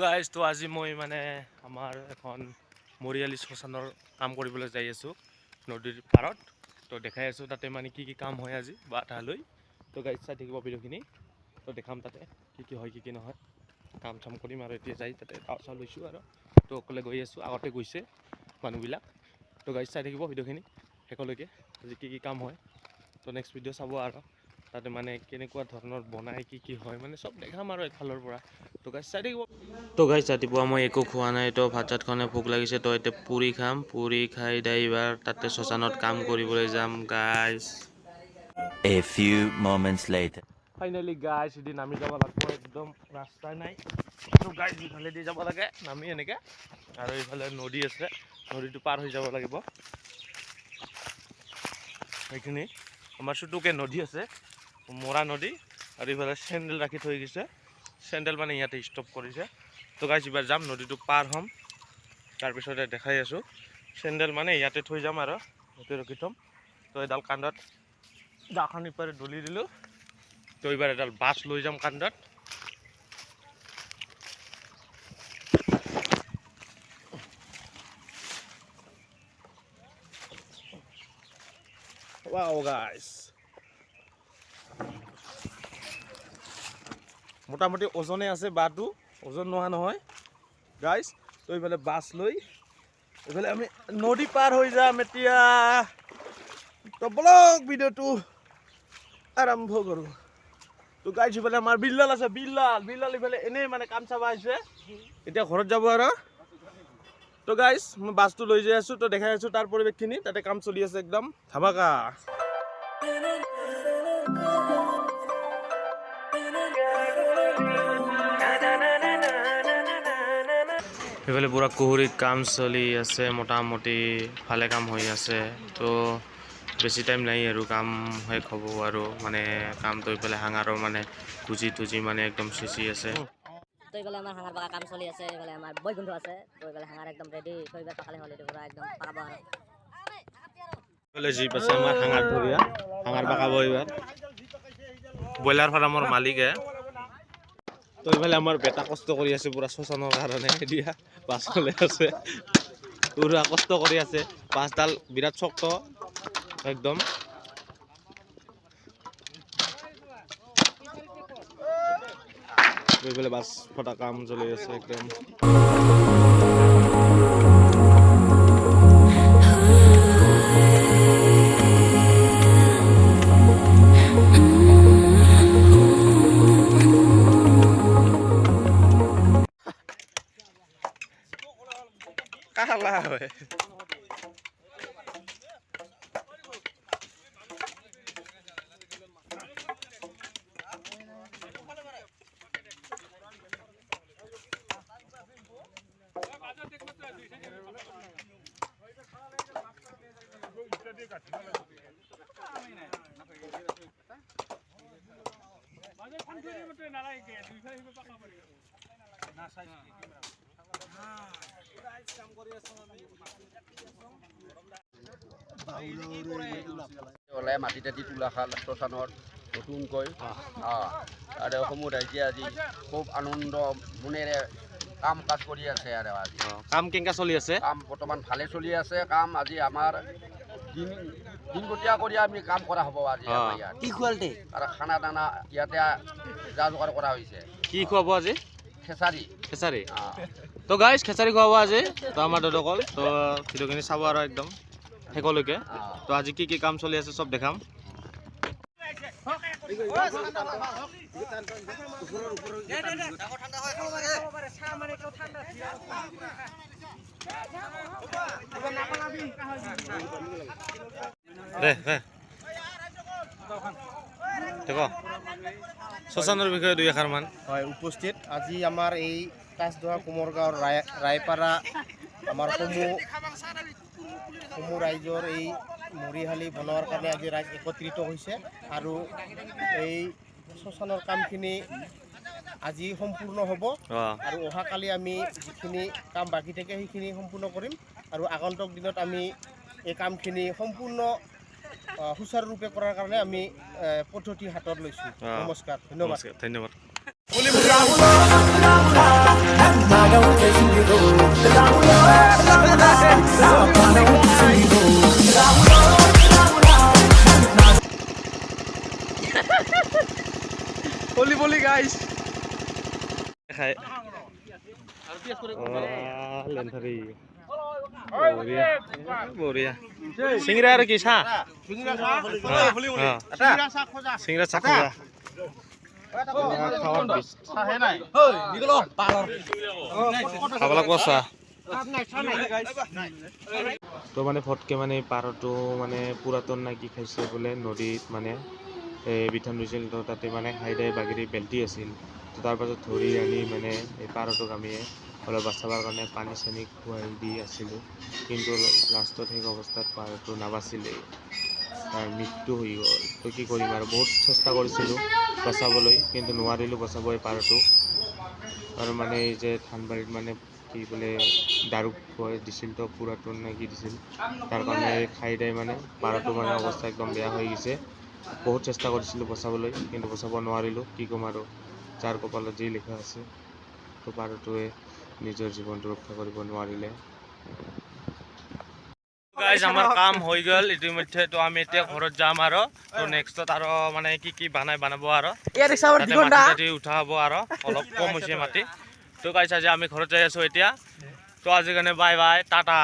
Guys তো আজি মই মানে আমাৰ এখন মৰিয়ালি শ্মশানৰ কাম কৰিবলৈ যাই আছোঁ নদীৰ পাৰত। তো দেখাই আছোঁ তাতে মানে কি কাম হয় আজি বা তালৈ। তো গাইজ চাই থাকিব ভিডিঅ'খিনি। তো দেখাম তাতে কি হয় কি নহয়। কাম চাম কৰিম আৰু এতিয়া যাই তাতে চাউল লৈছোঁ আৰু তো অকলে গৈ আছোঁ। আগতে গৈছে মানুহবিলাক। তো গাইজ চাই থাকিব ভিডিঅ'খিনি শেষলৈকে আজি কি কাম হয়। তো নেক্সট ভিডিঅ' চাব আৰু তাতে মানে কেনেকুৱা ধৰণৰ বনায় কি হয় মানে চব দেখাম আৰু একফালৰ পৰা। তো গাইজ চাই থাকিব। তো গাইজ ৰাতিপুৱা মই একো খোৱা নাই। তো ভাত চাত খোৱা নাই, ভোক লাগিছে। তো এতিয়া পুৰি খাম, পুৰি খাই এইবাৰ তাতে শ্মশানত কাম কৰিবলৈ যাম guys. A few moments later. Finally guys এদিন নামি যাব লাগিব, একদম ৰাস্তা নাই। তো গাইজ ইফালেদি যাব লাগে নামি এনেকৈ, আৰু এইফালে নদী আছে, নদীটো পাৰ হৈ যাব লাগিব। সেইখিনি আমাৰ চুটুকে নদী আছে, মৰা নদী, আৰু এইফালে চেণ্ডেল ৰাখি থৈ গৈছে। চেণ্ডেল মানে ইয়াতে ষ্টপ কৰিছে। তো গাইজ এইবাৰ যাম, নদীটো পাৰ হ'ম, তাৰপিছতে দেখাই আছোঁ। চেণ্ডেল মানে ইয়াতে থৈ যাম আৰু ইয়াতে ৰখি থ'ম। তো এডাল কান্ধত দাখন ইপাৰে দলি দিলোঁ। তো এইবাৰ এডাল বাছ লৈ যাম কান্ধত। Wow guys, মোটামুটি ওজনে আছে, বাটো ওজন নোহোৱা নহয় গাইজ। তো এইফালে বাছ লৈ এইফালে আমি নদী পাৰ হৈ যাম এতিয়া। তো ব্লগ ভিডিঅ'টো আৰম্ভ কৰোঁ। তো গাইজ এইফালে আমাৰ বিল্লাল আছে, বিল্লাল এইফালে এনেই মানে কাম চাব আহিছে, এতিয়া ঘৰত যাব আৰু। তো গাইজ মই বাছটো লৈ যাই আছোঁ, তো দেখাই আছোঁ তাৰ পৰিৱেশখিনি। তাতে কাম চলি আছে একদম ধামাকা। সেইফালে পুৰা কুহুৰিত কাম চলি আছে, মোটামুটি ভালে কাম হৈ আছে। তো বেছি টাইম নাই আৰু কাম শেষ হ'ব আৰু মানে কামটো এইফালে হাঙাৰৰ মানে টুজি মানে একদম চিচি আছে। তো এইফালে আমাৰ হাঙাৰ পাকা কাম চলি আছে, এইফালে আমাৰ বৈকুণ্ঠ আছে। তো এইফালে হাঙাৰ একদম ৰেডি, থৈবাৰ পাকালে হ'ল, এইটো পুৰা একদম পাকাব আৰু। এইফালে জীপ আছে আমাৰ হাঙাৰ ধৰিয়া, হাঙাৰ পাকাব এইবাৰ ব্ৰইলাৰ ফাৰ্মৰ মালিকে। তো এইফালে আমাৰ বেটা কষ্ট কৰি আছে পুৰা শ্মশানৰ কাৰণে, এতিয়া বাছ চলাই আছে, পুৰা কষ্ট কৰি আছে। বাছডাল বিৰাট শক্ত একদম। এইফালে বাছ ফটা কাম চলি আছে একদম। কালা হয় মাটি টাটি তোলা খাল শ্মশানৰ নতুনকৈ আৰু অসমৰ ৰাইজে আজি খুব আনন্দ মনেৰে কাম কাজ কৰি আছে। আৰু আজি কাম কেনেকা চলি আছে? কাম বৰ্তমান ভালে চলি আছে। কাম আজি আমাৰ দিনগতীয়া কৰি আমি কাম কৰা হ'ব আজি ইয়াত। কি খুৱালতে আৰু খানা দানা ইয়াতে যা যোগাৰ কৰা হৈছে। কি খুৱাব আজি? খেচাৰি। তো গাইজ খেচাৰি খুৱাব আজি। তো আমাৰ দাদাকল তো ভিডিঅ'খিনি চাব আৰু একদম শেষলৈকে। তো আজি কি কাম চলি আছে চব দেখাম। শ্মশানৰ বিষয়ে দুই এষাৰমান হয় উপস্থিত। আজি আমাৰ এই কাছধোৱা কোমৰগাঁৱৰ ৰায়পাৰা আমাৰ সমূহ ৰাইজৰ এই মৰিশালি বনোৱাৰ কাৰণে আজি ৰাইজ একত্ৰিত হৈছে, আৰু এই শ্মশানৰ কামখিনি আজি সম্পূৰ্ণ হ'ব। আৰু অহাকালি আমি যিখিনি কাম বাকী থাকে সেইখিনি সম্পূৰ্ণ কৰিম, আৰু আগন্তুক দিনত আমি এই কামখিনি সম্পূৰ্ণ সুচাৰুৰূপে কৰাৰ কাৰণে আমি পদ্ধতি হাতত লৈছোঁ। নমস্কাৰ, ধন্যবাদ। Holy holy guys. Khai. Lenthari. Boria. Singra ar ki sa? Singra sa khoja. Khawar bis. Khabala kosa. তো মানে ফটকে মানে পাৰটো মানে পুৰাতন নাকি খাইছে বোলে নদীত মানে বিধান হৈছিল তো তাতে মানে হাইডাই বাগিৰি বেল্টি আছিল তো তাৰ পাছত ধৰি আনি মানে এই পাৰটোক আমি অলপ বাচাবৰ কাৰণে পানী চানী খুৱাই দি আছিলোঁ কিন্তু লাষ্টত সেই অৱস্থাত পাৰটো নাবাচিলেই তাৰ মৃত্যু হৈ গ'ল তো কি কৰিম আৰু বহুত চেষ্টা কৰিছিলোঁ বচাবলৈ কিন্তু নোৱাৰিলোঁ বচাব এই পাৰটো আৰু মানে এই যে ধানবাৰীত মানে কি বোলে দাৰু খুৱাই দিছিল তো পুৰাতন নাকি দিছিল তাৰ কাৰণে খাই দাই মানে পাৰটো মানে অৱস্থা একদম বেয়া হৈ গৈছে বহুত চেষ্টা কৰিছিলোঁ বচাবলৈ কিন্তু বচাব নোৱাৰিলোঁ কি ক'ম আৰু যাৰ কপালত যি লিখা আছে তো পাৰটোৱে নিজৰ জীৱনটো ৰক্ষা কৰিব নোৱাৰিলে গাইজ আমাৰ কাম হৈ গ'ল ইতিমধ্যে তো আমি এতিয়া ঘৰত যাম আৰু তো নেক্সটত আৰু মানে কি বনাব আৰু মাটি উঠা হ'ব আৰু অলপ কম হৈছে মাটি তো গাইজ আজি আমি ঘৰত যাই আছোঁ এতিয়া তো আজিৰ কাৰণে বাই বাই টাটা